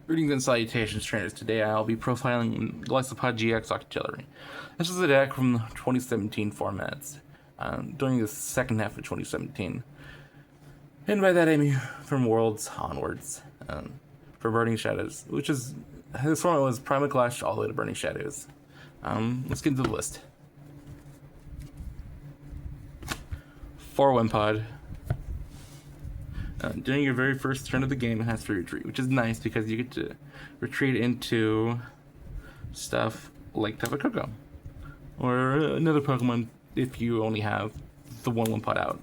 Greetings and salutations, trainers. Today I'll be profiling Golisopod GX Octillery. This is a deck from the 2017 formats, during the second half of 2017. And by that I mean from Worlds onwards, for Burning Shadows, which is, this format was Primal Clash all the way to Burning Shadows. Let's get into the list. 4 Wimpod. During your very first turn of the game, it has free retreat, which is nice because you get to retreat into stuff like Tapu Koko or another Pokemon if you only have the one Wimpod out.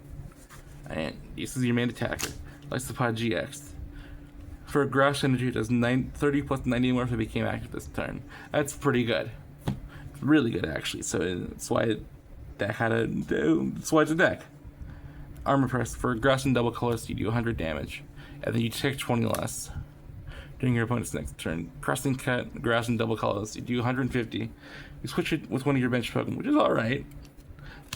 And this is your main attacker, Golisopod GX. For grass energy, it does 30 plus 90 more if it became active this turn. That's pretty good, really good actually. So that's why that's why it's a deck. Armor Press. For grass and double colors, you do 100 damage, and then you take 20 less during your opponent's next turn. Crescent Cut, grass and double colors, you do 150. You switch it with one of your bench Pokemon, which is alright,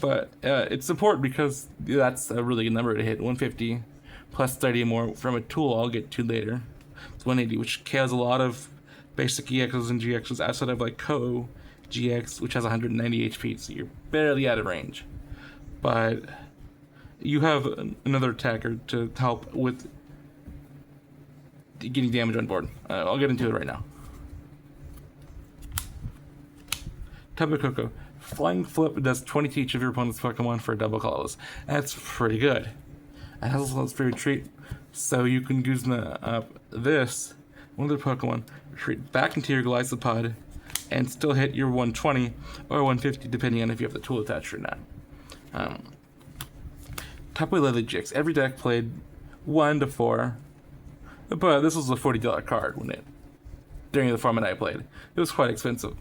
but it's important because that's a really good number to hit. 150 plus 30 more from a tool I'll get to later. It's 180, which kills a lot of basic EXs and GXs outside of like Ko GX, which has 190 HP, so you're barely out of range. But you have another attacker to help with getting damage on board. I'll get into it right now. Tapu Koko. Flying Flip does 20 to each of your opponent's Pokemon for double colors. That's pretty good. It has also free retreat, so you can use up this, one of their Pokemon, retreat back into your Golisopod, and still hit your 120 or 150 depending on if you have the tool attached or not. Tapu Lele Jix. Every deck played 1 to 4, but this was a $40 card during the format I played. It was quite expensive,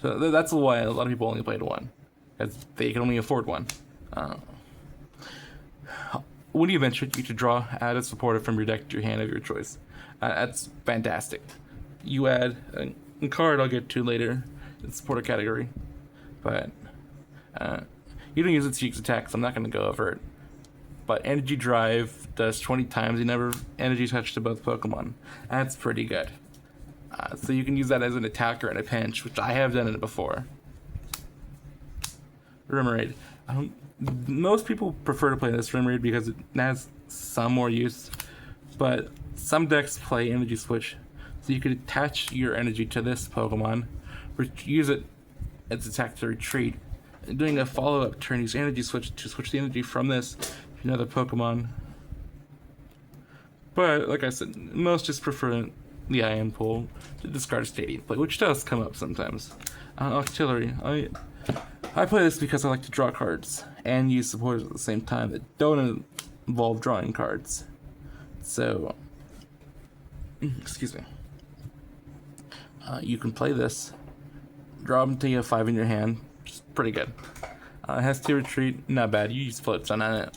so that's why a lot of people only played 1, because they can only afford 1. When you venture, you should draw, add a supporter from your deck to your hand of your choice. That's fantastic. You add a card I'll get to later in the supporter category, but you don't use its Cheeks attack, so I'm not going to go over it. But Energy Drive does 20 times. You never energy touch to both Pokemon. That's pretty good. So you can use that as an attacker in a pinch, which I have done it before. Remoraid. Most people prefer to play this Remoraid because it has some more use, but some decks play Energy Switch, so you could attach your energy to this Pokemon, use it as attack to retreat. Doing a follow-up turn, use Energy Switch to switch the energy from this to another Pokemon. But like I said, most just prefer the Iron Pool to discard a Stadium play, which does come up sometimes. Octillery. I play this because I like to draw cards and use supporters at the same time that don't involve drawing cards. So, excuse me. You can play this, draw them until you have 5 in your hand. Pretty good. It has 2 retreat, not bad. You use floats on it.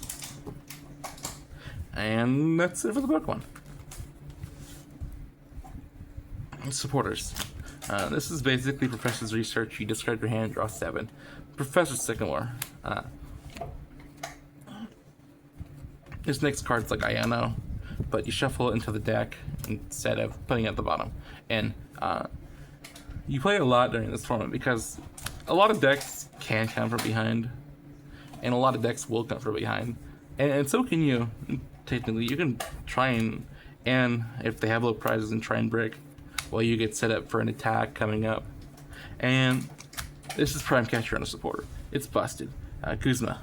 And that's it for the Pokemon. Supporters. This is basically Professor's Research. You discard your hand, draw 7. Professor's Sycamore. This next card's like Iono, but you shuffle it into the deck instead of putting it at the bottom. And you play a lot during this format because a lot of decks can come from behind, and a lot of decks will come from behind, and so can you. Technically, you can try and if they have low prizes, and try and break while you get set up for an attack coming up. And this is Prime Catcher on a supporter. It's busted. Guzma,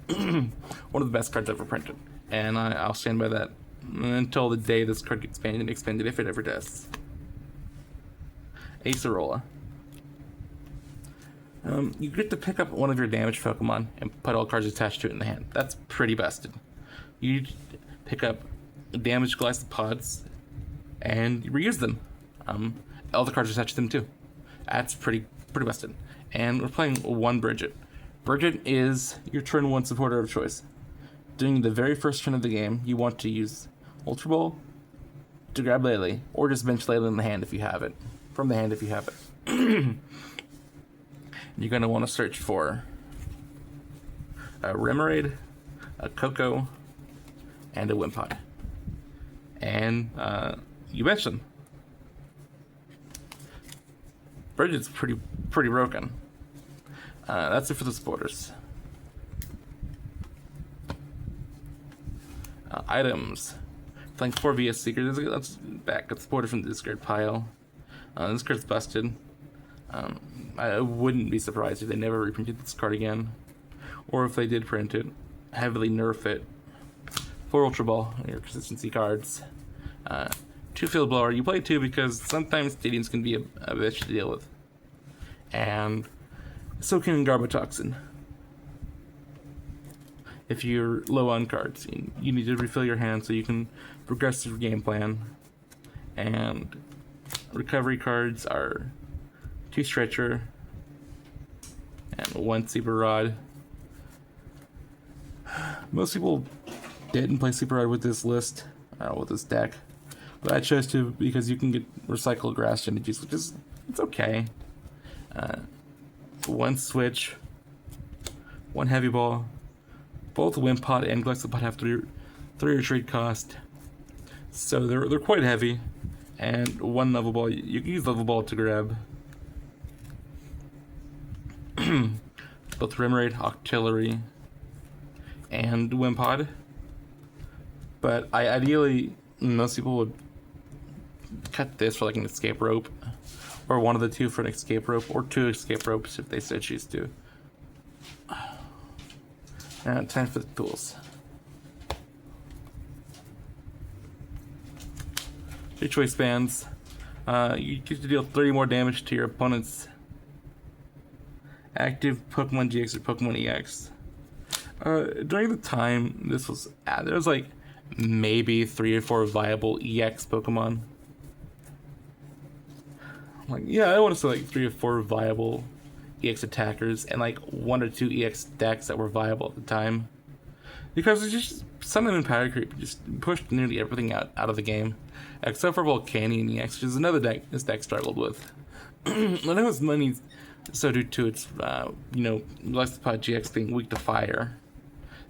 one of the best cards ever printed, and I'll stand by that until the day this card gets banned and expanded, if it ever does. Acerola. You get to pick up one of your damaged Pokemon and put all cards attached to it in the hand. That's pretty busted. You pick up damaged Golisopods and you reuse them. All the cards attached to them too. That's pretty busted. And we're playing 1 Bridget. Bridget is your turn 1 supporter of choice. During the very first turn of the game, you want to use Ultra Ball to grab Lele, or just bench Lele in the hand if you have it. From the hand if you have it. You're going to want to search for a Remoraid, a Koko, and a Wimpod. And you bench them. Bridget's pretty broken. That's it for the supporters. Items. Playing 4 VS Seekers. Let's back a supporter from the discard pile. This card's busted. I wouldn't be surprised if they never reprinted this card again. Or if they did print it, heavily nerf it. 4 Ultra Ball, your consistency cards. 2 Field Blower. You play 2 because sometimes stadiums can be a bitch to deal with. And so can Garbotoxin. If you're low on cards, you need to refill your hand so you can progress through game plan. And recovery cards are 2 Stretcher and 1 Super Rod. Most people didn't play Super Rod with this list, with this deck, but I chose to because you can get recycled grass energies, which is it's okay. 1 Switch, 1 Heavy Ball. Both Wimpod and Golisopod have 3 retreat cost, so they're quite heavy. And 1 Level Ball. You can use Level Ball to grab. Both Remoraid, Octillery, and Wimpod. But ideally, most people would cut this for like an escape rope, or one of the 2 for an escape rope, or 2 escape ropes if they so choose to. And time for the tools. 3 choice bands. You get to deal 30 more damage to your opponent's active Pokemon GX or Pokemon EX. During the time this was there was like maybe 3 or 4 viable EX Pokemon. Like, yeah, I want to say like 3 or 4 viable EX attackers and like 1 or 2 EX decks that were viable at the time. Because it's just Sun and Power Creep just pushed nearly everything out of the game. Except for Volcanion EX, which is another deck this deck struggled with. When it was money, so due to its, Golisopod GX being weak to fire,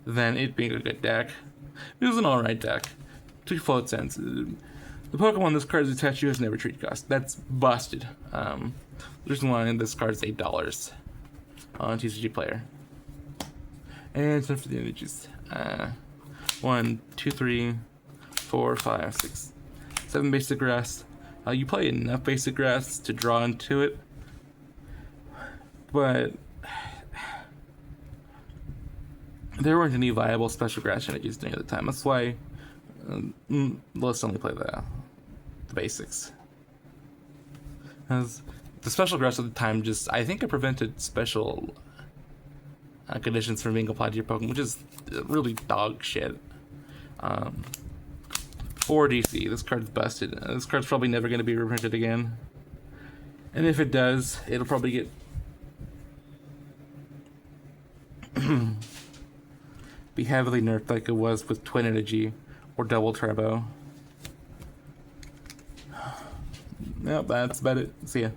than it being a good deck. It was an alright deck. 2 Float Sense. The Pokemon this card is attached to has no retreat cost. That's busted. The reason why this card is $8 on TCG Player. And time for the energies. 1, 2, 3, 4, 5, 6, 7 basic grass. You play enough basic grass to draw into it, but there weren't any viable special grass energies during the time. That's why let's only play the basics. As the special grass at the time I think it prevented special conditions from being applied to your Pokemon, which is really dog shit. 4 DC. This card's busted. This card's probably never going to be reprinted again. And if it does, it'll probably get be heavily nerfed like it was with Twin Energy or Double Turbo. Yep, that's about it. See ya.